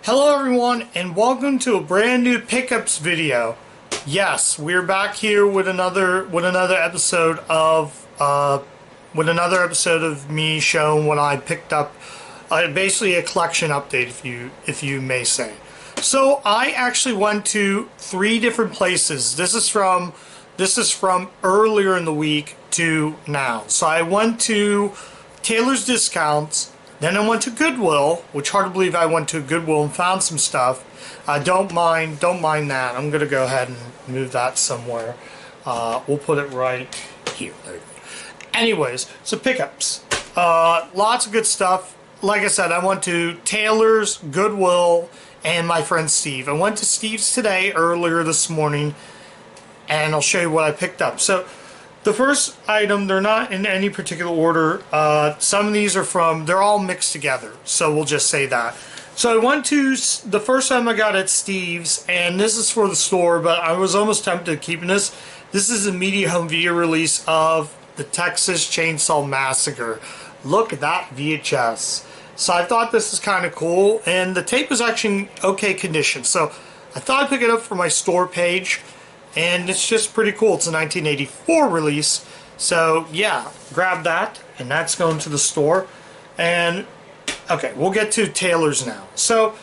Hello everyone and welcome to a brand new pickups video. Yes, we're back here with another episode of me showing what I picked up, basically a collection update if you may say. So I actually went to 3 different places. This is from earlier in the week to now. So I went to Taylor's Discounts. Then I went to Goodwill, which hard to believe I went to Goodwill and found some stuff. Don't mind that. I'm gonna go ahead and move that somewhere. We'll put it right here. There you go. Anyways, so pickups. Lots of good stuff. Like I said, I went to Taylor's, Goodwill, and my friend Steve. I went to Steve's today, earlier this morning, and I'll show you what I picked up. So the first item, they're not in any particular order. Some of these are they're all mixed together, so we'll just say that. So I went to, the first time I got at Steve's, and this is for the store, but I was almost tempted to keeping this. This is a media home video release of the Texas Chainsaw Massacre. Look at that VHS. So I thought this is kind of cool, and the tape is actually in okay condition. So I thought I'd pick it up for my store page. And it's just pretty cool. It's a 1984 release. So yeah, grab that, and that's going to the store. And okay, we'll get to Taylor's now. So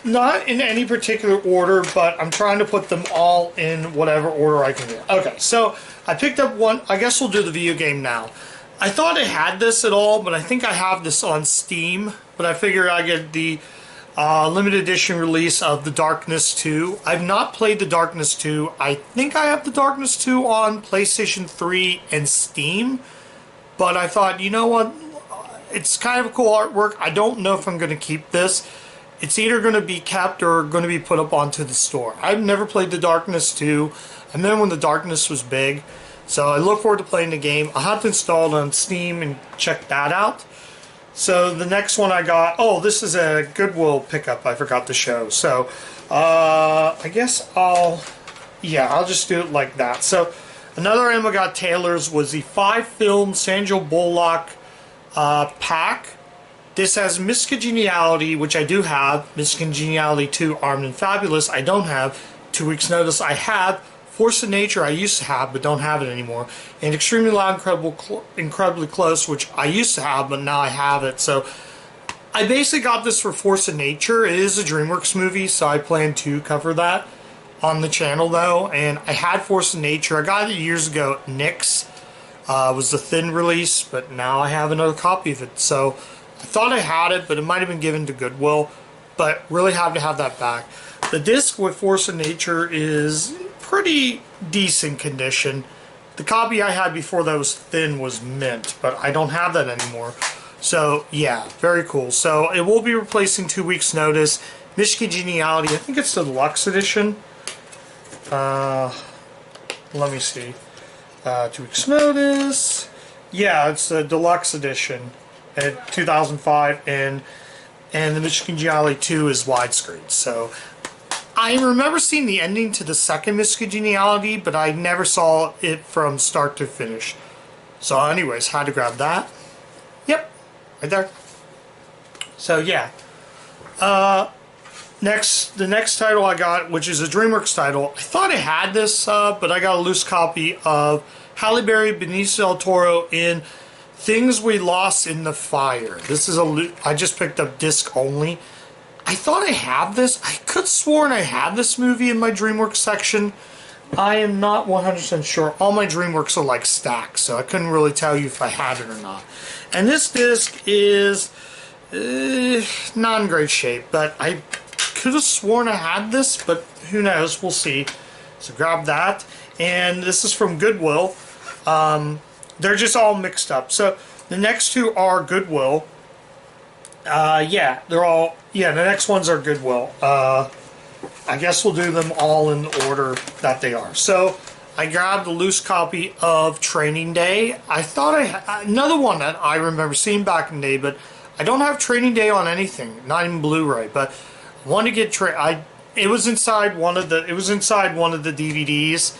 not in any particular order, but I'm trying to put them all in whatever order I can get. Okay, so I picked up one. I guess we'll do the video game now. I thought I had this at all, but I think I have this on Steam. But I figured I get the limited edition release of The Darkness 2. I've not played The Darkness 2. I think I have The Darkness 2 on PlayStation 3 and Steam. But I thought, you know what? It's kind of a cool artwork. I don't know if I'm going to keep this. It's either going to be kept or going to be put up onto the store. I've never played The Darkness 2. I remember when The Darkness was big. So I look forward to playing the game. I'll have to install it on Steam and check that out. So the next one I got, oh, this is a Goodwill pickup I forgot to show. So I guess I'll just do it like that. So another item I got Taylor's was the 5-film Sandra Bullock pack. This has Miss Congeniality, which I do have. Miss Congeniality 2, Armed and Fabulous, I don't have. 2 Weeks Notice, I have. Force of Nature I used to have but don't have it anymore, and Extremely Loud, Incredibly Close, which I used to have but now I have it. So I basically got this for Force of Nature. It is a DreamWorks movie, so I plan to cover that on the channel though. And I had Force of Nature. I got it years ago at Nick's. It was the thin release, but now I have another copy of it. So I thought I had it, but it might have been given to Goodwill, but really happy to have that back. The disc with Force of Nature is pretty decent condition. The copy I had before that was thin was mint, but I don't have that anymore. So yeah, very cool. So it will be replacing 2 Weeks Notice. Miss Congeniality, I think it's the deluxe edition. Let me see. 2 Weeks Notice. Yeah, it's the deluxe edition at 2005, and the Miss Congeniality 2 is widescreen. So I remember seeing the ending to the second Miss Congeniality, but I never saw it from start to finish. So anyways, had to grab that. Yep, right there. So yeah. The next title I got, which is a DreamWorks title, I thought I had this, but I got a loose copy of Halle Berry, Benicio del Toro in Things We Lost in the Fire. This is I just picked up disc only. I thought I had this. I could have sworn I had this movie in my DreamWorks section. I am not 100% sure. All my DreamWorks are like stacked, so I couldn't really tell you if I had it or not. And this disc is not in great shape, but I could have sworn I had this, but who knows? We'll see. So grab that. And this is from Goodwill. They're just all mixed up. So the next 2 are Goodwill. The next ones are Goodwill. I guess we'll do them all in the order that they are. So I grabbed a loose copy of Training Day. I thought I had another one that I remember seeing back in the day, but I don't have Training Day on anything, not even Blu-ray. But I wanted to get it was inside one of the DVDs,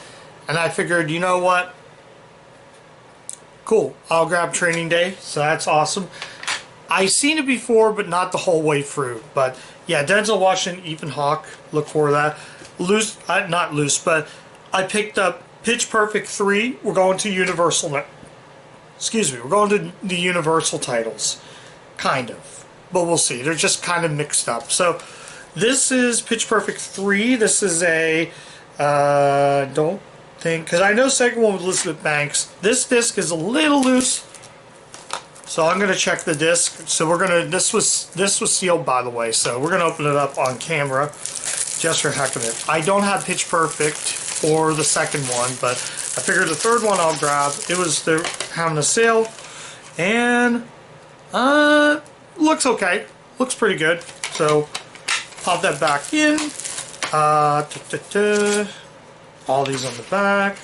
and I figured, you know what? Cool, I'll grab Training Day. So that's awesome. I've seen it before, but not the whole way through. But yeah, Denzel Washington, Ethan Hawke, look for that. Loose, not loose, but I picked up Pitch Perfect 3. We're going to Universal now. Excuse me, we're going to the Universal titles. Kind of. But we'll see. They're just kind of mixed up. So this is Pitch Perfect 3. This is a, don't think, because I know second one with Elizabeth Banks. This disc is a little loose. So I'm gonna check the disc. So we're gonna, this was sealed, by the way, so we're gonna open it up on camera just for heck of it. I don't have Pitch Perfect or the second one, but I figured the third one I'll grab. It was, they're having a sale, and looks okay. Looks pretty good. So pop that back in. All these on the back.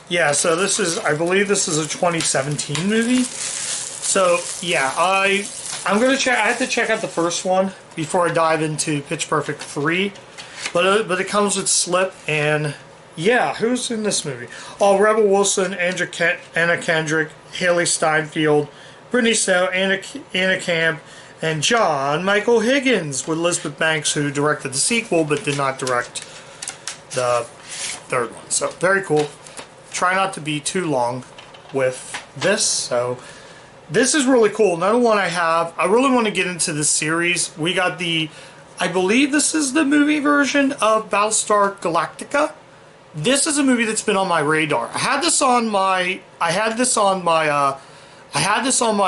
Yeah, so this is, I believe this is a 2017 movie. So yeah, I'm gonna check. I have to check out the first one before I dive into Pitch Perfect 3. But it comes with Slip, and yeah, who's in this movie? Oh, Rebel Wilson, Anna Kendrick, Haley Steinfeld, Brittany Snow, Anna Camp, and John Michael Higgins, with Elizabeth Banks, who directed the sequel but did not direct the third one. So very cool. Try not to be too long with this. So this is really cool. Another one I have. I really want to get into this series. We got the, I believe this is the movie version of Battlestar Galactica. This is a movie that's been on my radar. I had this on my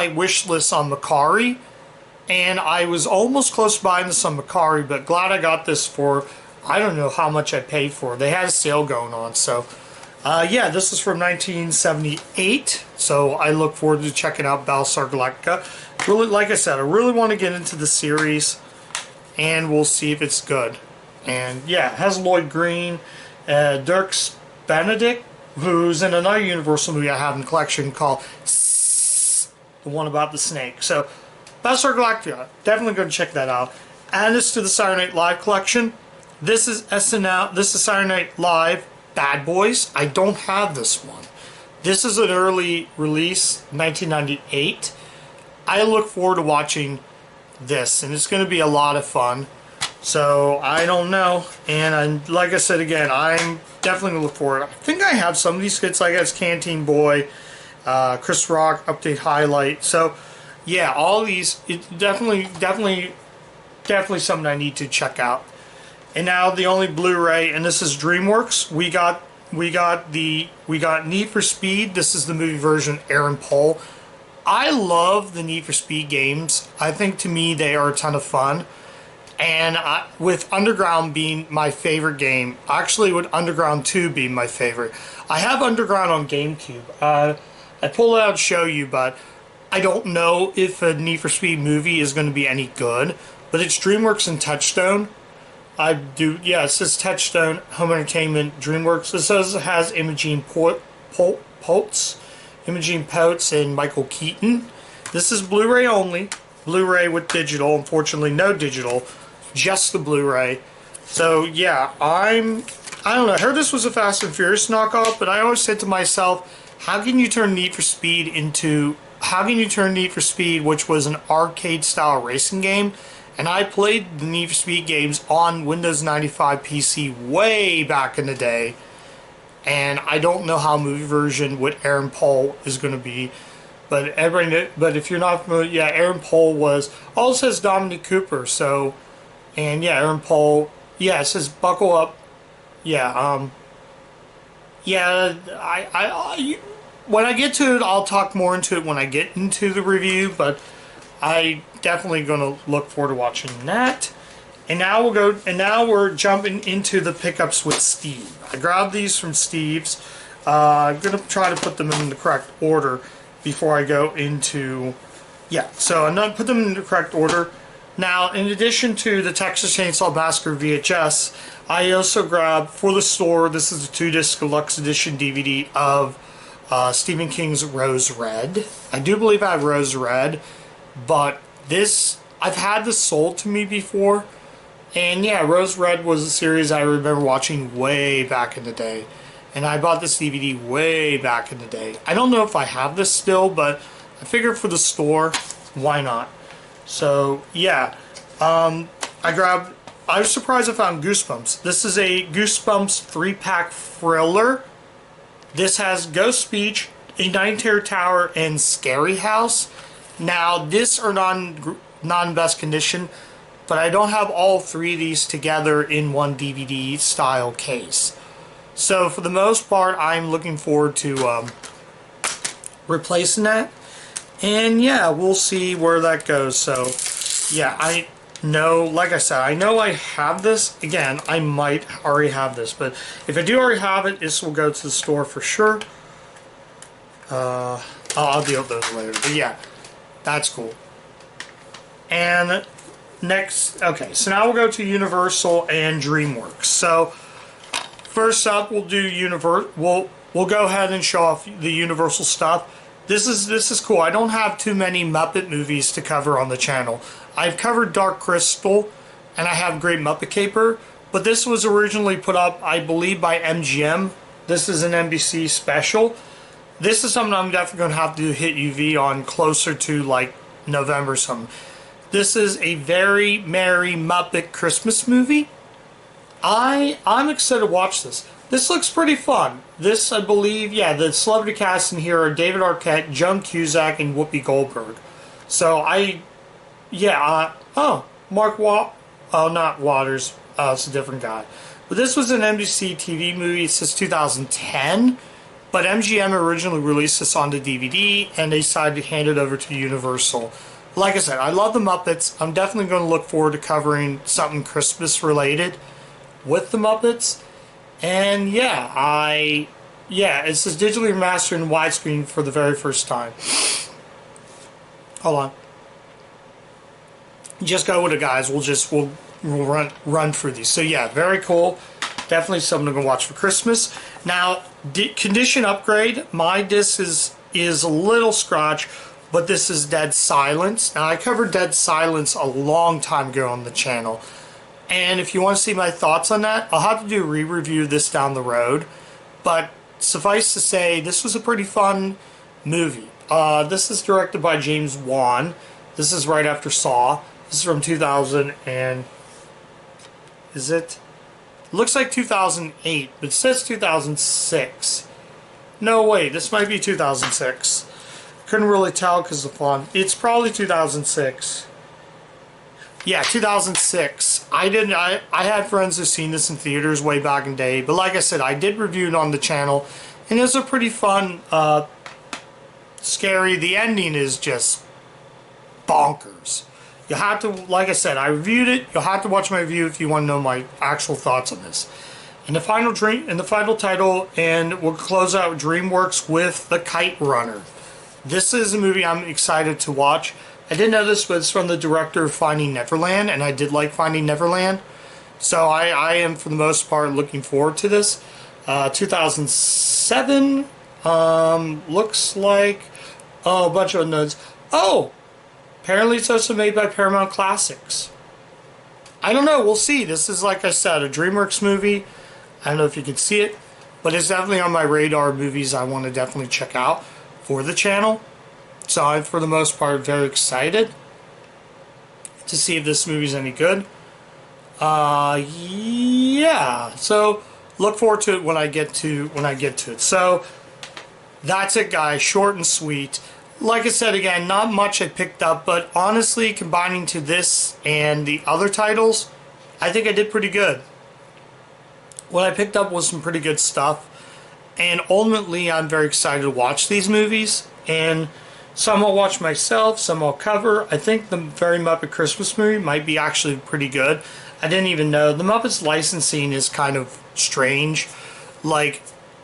wish list on Macari, and I was almost close to buying this on Macari, but glad I got this for, I don't know how much I paid for. They had a sale going on, so yeah, this is from 1978, so I look forward to checking out Battlestar Galactica. Really, like I said, I really want to get into the series, and we'll see if it's good. And yeah, it has Lloyd Green, Dirks Benedict, who's in another Universal movie I have in the collection called the one about the snake. So Battlestar Galactica, definitely going to check that out. Add this to the Saturday Night Live collection. This is SNL. This is Saturday Night Live Bad Boys. I don't have this one. This is an early release, 1998. I look forward to watching this, and it's going to be a lot of fun. So I don't know, and like I said again, I'm definitely going to look forward. I think I have some of these skits, like as Canteen Boy, Chris Rock update highlight. So yeah, all these, it's definitely something I need to check out. And now the only Blu-ray, and this is DreamWorks. We got Need for Speed. This is the movie version, Aaron Paul. I love the Need for Speed games. I think to me they are a ton of fun. And with Underground being my favorite game, actually with Underground 2 being my favorite. I have Underground on GameCube. I pull it out to show you, but I don't know if a Need for Speed movie is going to be any good. But it's DreamWorks and Touchstone. Yeah, it says Touchstone Home Entertainment DreamWorks. It says it has Imogen Poots, and Michael Keaton. This is Blu-ray only. Blu-ray with digital. Unfortunately, no digital. Just the Blu-ray. So yeah, I don't know. I heard this was a Fast and Furious knockoff, but I always said to myself, how can you turn Need for Speed, which was an arcade-style racing game? And I played the Need for Speed games on Windows 95 PC way back in the day. And I don't know how movie version with Aaron Paul is going to be. But if you're not familiar, yeah, Aaron Paul was, all it says Dominic Cooper, so, and yeah, Aaron Paul, yeah, it says buckle up, yeah, yeah, when I get to it, I'll talk more into it when I get into the review, but I definitely going to look forward to watching that. And now we're jumping into the pickups with Steve. I grabbed these from Steve's. I'm going to try to put them in the correct order before I go into, yeah, so I'm going to put them in the correct order. Now, in addition to the Texas Chainsaw Massacre VHS, I also grabbed for the store, this is the 2-disc deluxe edition DVD of Stephen King's Rose Red. I do believe I have Rose Red, but this, I've had this sold to me before. And yeah, Rose Red was a series I remember watching way back in the day. And I bought this DVD way back in the day. I don't know if I have this still, but I figured for the store, why not? So yeah, I was surprised I found Goosebumps. This is a Goosebumps 3-pack thriller. This has Ghost Speech, A Night Terror Tower, and Scary House. Now, this are non-best condition, but I don't have all 3 of these together in one DVD style case. So for the most part, I'm looking forward to replacing that. And yeah, we'll see where that goes. So yeah, I know, like I said, I know I have this. Again, I might already have this, but if I do already have it, this will go to the store for sure. I'll deal with those later. But yeah, that's cool. And next, okay, so now we'll go to Universal and DreamWorks. So first up, we'll do We'll go ahead and show off the Universal stuff. This is cool. I don't have too many Muppet movies to cover on the channel. I've covered Dark Crystal, and I have Great Muppet Caper, but this was originally put up, I believe, by MGM. This is an NBC special. This is something I'm definitely going to have to hit UV on closer to like November or something. This is a very merry Muppet Christmas movie. I'm excited to watch this. This looks pretty fun. This, I believe, yeah, the celebrity cast in here are David Arquette, Joan Cusack, and Whoopi Goldberg. So not Waters. It's a different guy. But this was an NBC TV movie. It says 2010. But MGM originally released this onto DVD, and they decided to hand it over to Universal. Like I said, I love the Muppets. I'm definitely going to look forward to covering something Christmas related with the Muppets. And yeah, it says digitally remastered in widescreen for the very first time. Hold on. Just go with it, guys. We'll run through these. So yeah, very cool. Definitely something I'm gonna watch for Christmas. Now, condition upgrade. My disc is a little scratch, but this is Dead Silence. Now, I covered Dead Silence a long time ago on the channel. And if you want to see my thoughts on that, I'll have to do a re-review of this down the road. But suffice to say, this was a pretty fun movie. This is directed by James Wan. This is right after Saw. This is from 2000 and... Is it? Looks like 2008, but it says 2006. No, wait, this might be 2006. Couldn't really tell because of the font. It's probably 2006. Yeah, 2006. I had friends who've seen this in theaters way back in the day, but like I said, I did review it on the channel, and it was a pretty fun, scary. The ending is just bonkers. You have to, like I said, I reviewed it. You'll have to watch my review if you want to know my actual thoughts on this. And the final title, and we'll close out DreamWorks with The Kite Runner. This is a movie I'm excited to watch. I didn't know this was from the director of Finding Neverland, and I did like Finding Neverland. So I am, for the most part, looking forward to this. 2007, looks like, a bunch of notes. Oh, apparently it's also made by Paramount Classics. I don't know, we'll see. This is, like I said, a DreamWorks movie. I don't know if you can see it, but it's definitely on my radar movies I want to definitely check out for the channel. So I'm, for the most part, very excited to see if this movie's any good. Yeah. So look forward to it when I get to it. So that's it, guys. Short and sweet. Like I said, again, not much I picked up, but honestly, combining to this and the other titles, I think I did pretty good. What I picked up was some pretty good stuff, and ultimately, I'm very excited to watch these movies. And some I'll watch myself, some I'll cover. I think the Very Muppet Christmas movie might be actually pretty good. I didn't even know. The Muppets licensing is kind of strange. Like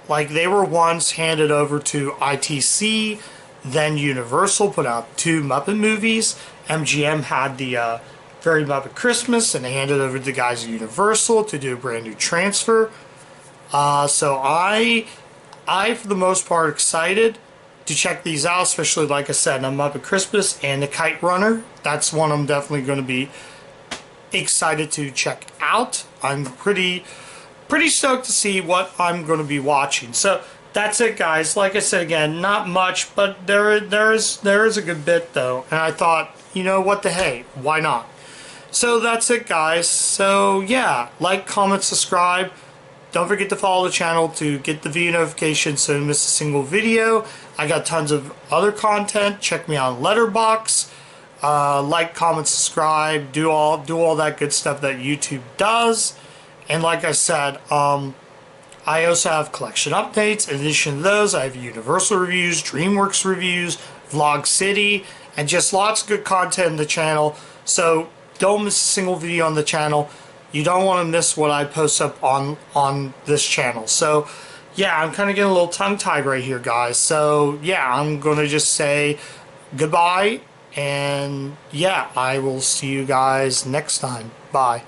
they were once handed over to ITC, then Universal put out 2 Muppet movies. MGM had the Very Muppet Christmas, and they handed over to the guys at Universal to do a brand new transfer. So I, for the most part, excited to check these out, especially, like I said, on Muppet Christmas and The Kite Runner. That's one I'm definitely going to be excited to check out. I'm pretty stoked to see what I'm going to be watching. So that's it, guys. Like I said again, not much, but there is a good bit though, and I thought, you know what the hey, why not? So that's it, guys. So yeah, like, comment, subscribe. Don't forget to follow the channel to get the video notifications so you don't miss a single video. I got tons of other content. Check me on Letterboxd. Like, comment, subscribe. Do all that good stuff that YouTube does. And like I said, I also have collection updates. In addition to those, I have Universal reviews, DreamWorks reviews, Vlog City, and just lots of good content in the channel. So don't miss a single video on the channel. You don't want to miss what I post up on this channel. So yeah, I'm kind of getting a little tongue-tied right here, guys. So yeah, I'm going to just say goodbye. And yeah, I will see you guys next time. Bye.